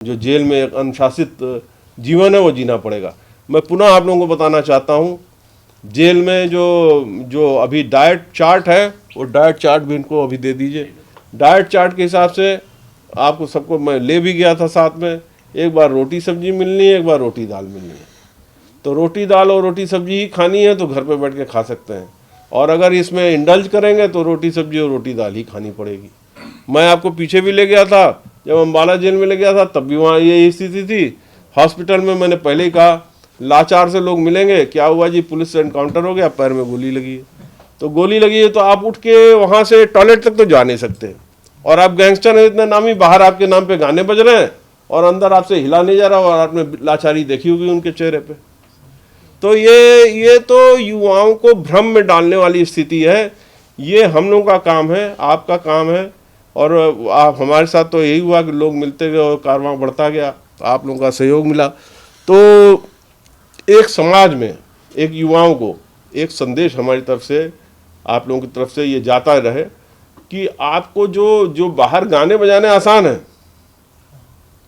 जो जेल में एक अनुशासित जीवन है वो जीना पड़ेगा। मैं पुनः आप लोगों को बताना चाहता हूँ, जेल में जो अभी डाइट चार्ट है वो डाइट चार्ट भी इनको अभी दे दीजिए। डाइट चार्ट के हिसाब से आपको सबको मैं ले भी गया था साथ में, एक बार रोटी सब्जी मिलनी है, एक बार रोटी दाल मिलनी है। तो रोटी दाल और रोटी सब्जी ही खानी है तो घर पे बैठ के खा सकते हैं, और अगर इसमें इंडल्ज करेंगे तो रोटी सब्जी और रोटी दाल ही खानी पड़ेगी। मैं आपको पीछे भी ले गया था, जब अम्बाला जेल में ले गया था तब भी वहाँ यही स्थिति थी। हॉस्पिटल में मैंने पहले ही कहा लाचार से लोग मिलेंगे, क्या हुआ जी, पुलिस से एनकाउंटर हो गया, पैर में गोली लगी है। तो गोली लगी है तो आप उठ के वहाँ से टॉयलेट तक तो जा नहीं सकते, और आप गैंगस्टर हैं इतने नामी, बाहर आपके नाम पे गाने बज रहे हैं और अंदर आपसे हिला नहीं जा रहा, और आपने लाचारी देखी होगी उनके चेहरे पे। तो ये तो युवाओं को भ्रम में डालने वाली स्थिति है। ये हम लोगों का काम है, आपका काम है, और आप हमारे साथ तो यही हुआ कि लोग मिलते गए और कारवां बढ़ता गया, तो आप लोगों का सहयोग मिला। तो एक समाज में एक युवाओं को एक संदेश हमारी तरफ से, आप लोगों की तरफ से ये जाता रहे कि आपको जो बाहर गाने बजाने आसान है,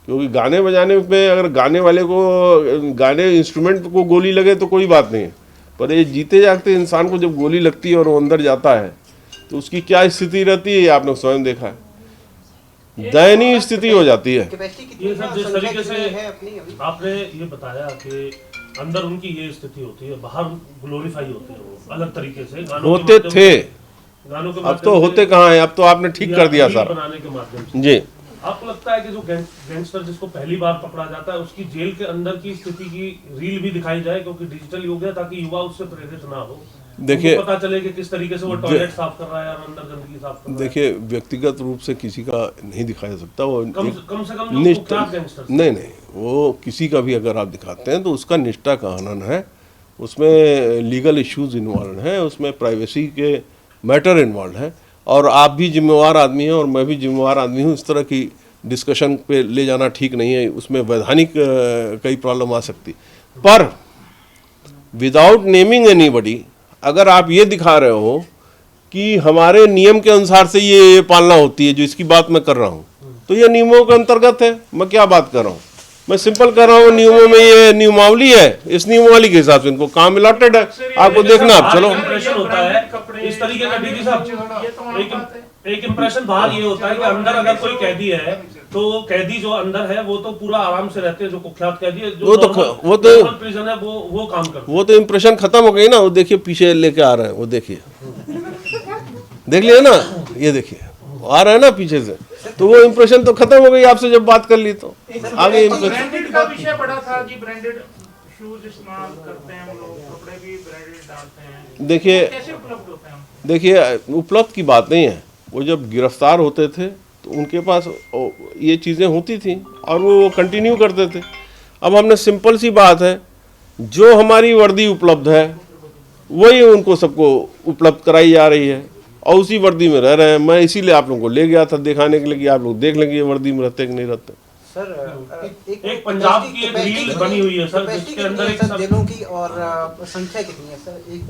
क्योंकि गाने बजाने में अगर गाने वाले को, गाने इंस्ट्रूमेंट को गोली लगे तो कोई बात नहीं है, पर ये जीते जागते इंसान को जब गोली लगती है और वो अंदर जाता है तो उसकी क्या स्थिति रहती है, ये आपने स्वयं देखा है, दयनीय स्थिति हो जाती है। ये सब जिस तरीके से आपने ये बताया कि अंदर उनकी ये स्थिति होती है, बाहर ग्लोरीफाई होती है वो अलग तरीके से, होते थे, गानों के अब तो होते कहाँ हैं, अब तो आपने ठीक कर दिया सर बनाने के माध्यम से। जी। आपको लगता है कि जो गैंगस्टर जिसको पहली बार पकड़ा जाता है उसकी जेल के अंदर की स्थिति की रील भी दिखाई जाए, क्योंकि डिजिटल युग है, ताकि युवा उससे प्रेरित ना हो, देखिए पता चले कि किस तरीके से वो टॉयलेट साफ कर रहा है और अंदर गंदगी साफ कर रहा है। देखिए व्यक्तिगत रूप से किसी का नहीं दिखाया सकता, वो कम से कम गैंगस्टर नहीं, वो किसी का भी अगर आप दिखाते हैं तो उसका निष्ठा का हनन है, उसमें लीगल इश्यूज इन्वॉल्व हैं, उसमें प्राइवेसी के मैटर इन्वॉल्व है, और आप भी जिम्मेवार आदमी हैं और मैं भी जिम्मेवार आदमी हूँ। इस तरह की डिस्कशन पे ले जाना ठीक नहीं है, उसमें वैधानिक कई प्रॉब्लम आ सकती। पर विदाउट नेमिंग एनीबडी, अगर आप ये दिखा रहे हो कि हमारे नियम के अनुसार से ये पालना होती है, जो इसकी बात मैं कर रहा हूँ, तो ये नियमों के अंतर्गत है। मैं क्या बात कर रहा हूँ, मैं सिंपल कर रहा हूँ, नियमों में ये नियमावली है, इस नियमावली के हिसाब से इनको काम अलॉटेड है, आपको देखना। आप चलो, इंप्रेशन होता है इस तरीके का डीजी साहब, एक इंप्रेशन बाहर ये होता है कि अंदर अगर कोई कैदी है तो कैदी जो अंदर है वो तो पूरा आराम से रहते हैं, जो कुख्यात कैदी है, जो वो तो प्रिजन है वो काम करते हैं। वो तो इंप्रेशन खत्म हो गई ना, वो देखिए पीछे लेके आ रहे हैं, वो देखिए, देख लिया ना, ये देखिए आ रहा है ना पीछे से, तो वो इंप्रेशन तो खत्म हो गई आपसे जब बात कर ली। तो आगे ब्रांडेड का विषय पड़ा था जी, ब्रांडेड शूज इस्तेमाल करते हैं लोग, कपड़े भी ब्रांडेड डालते हैं, देखिए कैसे उपलब्ध होते हैं? देखिए उपलब्ध की बात नहीं है, वो जब गिरफ्तार होते थे तो उनके पास ये चीज़ें होती थी और वो कंटिन्यू करते थे। अब हमने सिंपल सी बात है, जो हमारी वर्दी उपलब्ध है वही उनको सबको उपलब्ध कराई जा रही है और उसी वर्दी में रह रहे हैं। मैं इसीलिए आप लोगों को ले गया था दिखाने के लिए कि आप लोग देख लेंगे ये वर्दी में रहते कि नहीं रहते। सर एक पंजाब की एक रील बनी हुई है सर, जिसके अंदर एक जेलों की और संख्या कितनी है सर, एक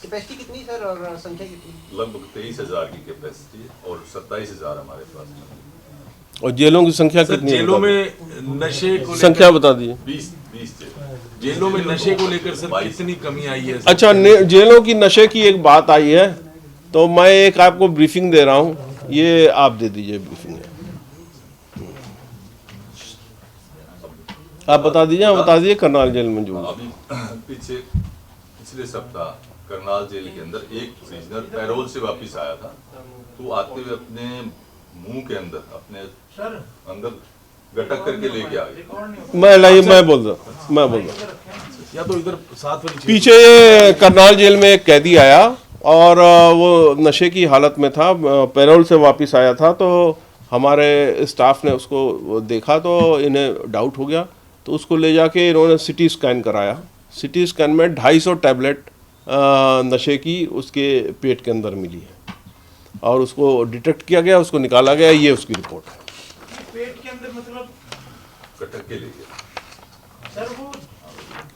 कैपेसिटी कितनी सर और संख्या कितनी? लगभग 23,000 की कैपेसिटी है और 27,000 हमारे पास में। और जेलों की संख्या कितनी है? जेलों में नशे को संख्या बता दीजिए। 20 जेलों में नशे को लेकर सर कितनी कमी आई है? अच्छा, जेलों की नशे की एक बात आई है तो मैं एक आपको ब्रीफिंग दे रहा हूँ, ये आप दे दीजिए ब्रीफिंग, आप बता दीजिए करनाल जेल में जो अभी पिछले सप्ताह करनाल जेल के अंदर एक प्रिजनर पैरोल से वापस आया था, तो आते हुए अपने मुंह के अंदर अपने अंदर गटक करके लेके आ गए। मैं बोल रहा या तो इधर साथ में पीछे ये करनाल जेल में एक कैदी आया और वो नशे की हालत में था, पैरोल से वापस आया था, तो हमारे स्टाफ ने उसको देखा तो इन्हें डाउट हो गया, तो उसको ले जाके इन्होंने सिटी स्कैन कराया। सिटी स्कैन में 250 टैबलेट नशे की उसके पेट के अंदर मिली है और उसको डिटेक्ट किया गया, उसको निकाला गया, ये उसकी रिपोर्ट है। पेट के अंदर मतलब गटक के ले गया सर, वो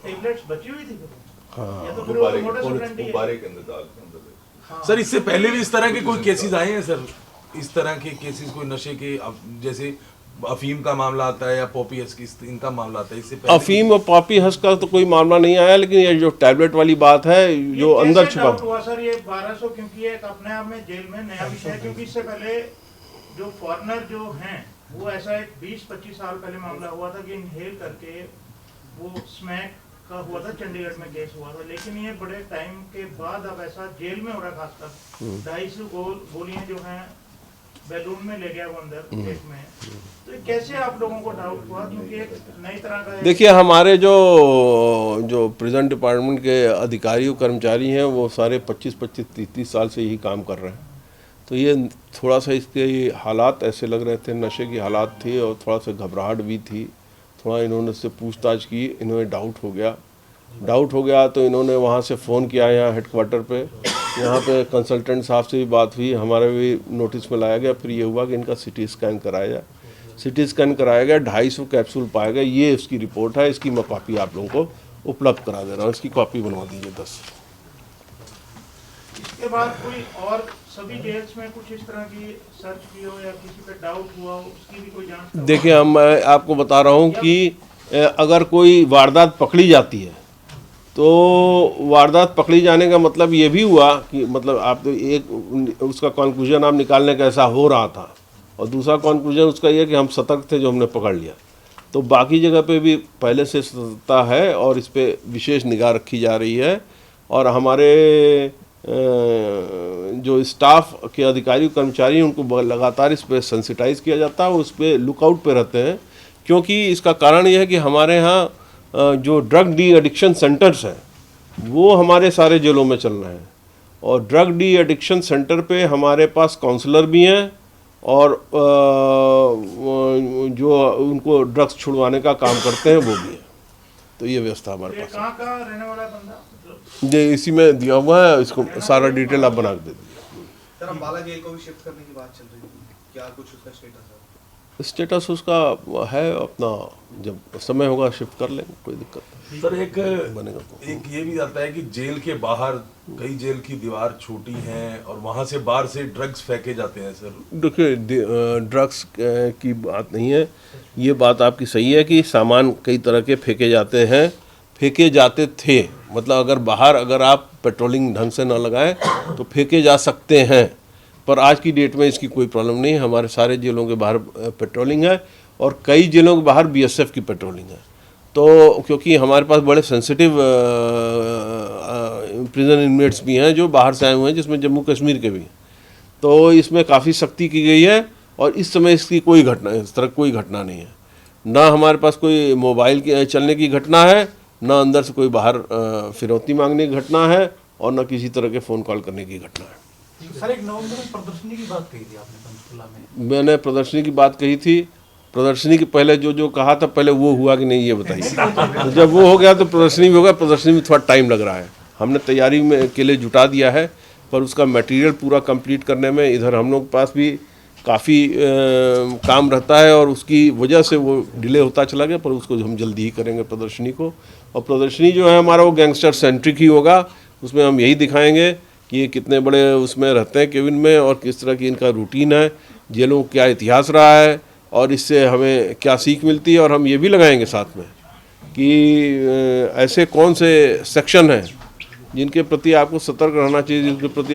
टैबलेट्स बची हुई थी? हाँ, या तो गुब्बारे के अंदर डाल के अंदर। सर इससे पहले भी इस तरह के कोई केसेस आए हैं सर? इस तरह के केसेस कोई नशे के जैसे अफीम का मामला आता है या पॉपी हस की इनका मामला आता है, इससे पहले अफीम और पॉपी हस का तो कोई मामला नहीं आया, लेकिन ये जो टैबलेट वाली बात है जो ये अंदर कैसे छुपा। डाउट हुआ सर ये 1200, क्योंकि ये एक अपने आप में जेल में नया विषय है, क्योंकि इससे पहले जो फॉरेनर जो हैं वो ऐसा एक 20-25 साल पहले मामला हुआ था कि इनहेल करके वो स्मैक का हुआ था, चंडीगढ़ में केस हुआ था। लेकिन ये बड़े टाइम के बाद अब ऐसा जेल में हो रहा है, खासकर 250 गोलियां जो हैं बैलून में ले गया वो अंदर पेट में। तो कैसे आप लोगों को डाउट हुआ, क्योंकि एक नई तरह का देखिए हमारे जो प्रिजन डिपार्टमेंट के अधिकारी कर्मचारी हैं वो सारे 25-25, 30 साल से यही काम कर रहे हैं। तो ये थोड़ा सा इसके हालात ऐसे लग रहे थे, नशे की हालात थी और थोड़ा सा घबराहट भी थी। थोड़ा इन्होंने उससे पूछताछ की, इन्होंने डाउट हो गया तो इन्होंने वहाँ से फ़ोन किया यहाँ हेडक्वार्टर पे। यहाँ पे कंसल्टेंट साहब से भी बात हुई, हमारे भी नोटिस में लाया गया। फिर ये हुआ कि इनका सिटी स्कैन कराया जाए। सिटी स्कैन कराया गया, 250 कैप्सूल पाया गया। ये उसकी रिपोर्ट है, इसकी मैं कॉपी आप लोगों को उपलब्ध करा दे रहा हूँ। इसकी कॉपी बनवा दीजिए 10। इसके बाद कोई और सभी जेल्स में कुछ इस तरह की सर्च की हो या किसी पे डाउट हुआ हो, उसकी भी कोई जांच? देखिए मैं आपको बता रहा हूँ कि अगर कोई वारदात पकड़ी जाती है तो वारदात पकड़ी जाने का मतलब ये भी हुआ कि मतलब आप तो एक उसका कंक्लूजन आप निकालने का ऐसा हो रहा था, और दूसरा कंक्लूजन उसका ये कि हम सतर्क थे जो हमने पकड़ लिया। तो बाकी जगह पे भी पहले से सतर्कता है और इस पे विशेष निगाह रखी जा रही है। और हमारे जो स्टाफ के अधिकारी कर्मचारी हैं उनको लगातार इस पे सेंसिटाइज किया जाता है, उस पर लुकआउट पे रहते हैं। क्योंकि इसका कारण यह है कि हमारे यहाँ जो ड्रग डी एडिक्शन सेंटर्स हैं वो हमारे सारे जेलों में चल रहे हैं, और ड्रग डी एडिक्शन सेंटर पे हमारे पास काउंसलर भी हैं और जो उनको ड्रग्स छुड़वाने का काम करते हैं वो भी है। तो ये व्यवस्था हमारे ये पास कहाँ का रहने वाला बंदा? मतलब है। ये इसी में दिया हुआ है, इसको सारा डिटेल आप बना के दे दीजिए। सर अम्बाला जेल को भी शिफ्ट करने की बात चल रही है, क्या कुछ उसका स्टेटस है? स्टेटस उसका है अपना, जब समय होगा शिफ्ट कर लेंगे, कोई दिक्कत नहीं सर एक बनेगा तो। एक ये भी आता है कि जेल के बाहर कई जेल की दीवार छोटी हैं और वहां से बाहर से ड्रग्स फेंके जाते हैं सर। देखिए ड्रग्स की बात नहीं है, ये बात आपकी सही है कि सामान कई तरह के फेंके जाते हैं, फेंके जाते थे। मतलब अगर बाहर अगर आप पेट्रोलिंग ढंग से ना लगाएं तो फेंके जा सकते हैं, पर आज की डेट में इसकी कोई प्रॉब्लम नहीं है। हमारे सारे जेलों के बाहर पेट्रोलिंग है और कई जेलों के बाहर बीएसएफ की पेट्रोलिंग है। तो क्योंकि हमारे पास बड़े सेंसिटिव प्रिजन इनमेट्स भी हैं जो बाहर से आए हुए हैं, जिसमें जम्मू कश्मीर के भी हैं। तो इसमें काफ़ी सख्ती की गई है और इस समय इसकी कोई घटना, इस तरह कोई घटना नहीं है। ना हमारे पास कोई मोबाइल की चलने की घटना है, ना अंदर से कोई बाहर फिरौती मांगने की घटना है, और ना किसी तरह के फ़ोन कॉल करने की घटना है। सर एक नवंबर में प्रदर्शनी की बात कही थी आपने पंचकुला में। मैंने प्रदर्शनी की बात कही थी। प्रदर्शनी के पहले जो कहा था, पहले वो हुआ कि नहीं ये बताइए। तो जब वो हो गया तो प्रदर्शनी भी होगा। प्रदर्शनी में थोड़ा टाइम लग रहा है, हमने तैयारी में के लिए जुटा दिया है, पर उसका मटेरियल पूरा कंप्लीट करने में इधर हम लोग के पास भी काफ़ी काम रहता है और उसकी वजह से वो डिले होता चला गया। पर उसको हम जल्दी ही करेंगे प्रदर्शनी को। और प्रदर्शनी जो है हमारा वो गैंगस्टर सेंट्रिक ही होगा। उसमें हम यही दिखाएंगे कि ये कितने बड़े उसमें रहते हैं केबिन में और किस तरह की इनका रूटीन है, जेलों क्या इतिहास रहा है और इससे हमें क्या सीख मिलती है। और हम ये भी लगाएंगे साथ में कि ऐसे कौन से सेक्शन हैं जिनके प्रति आपको सतर्क रहना चाहिए, जिनके प्रति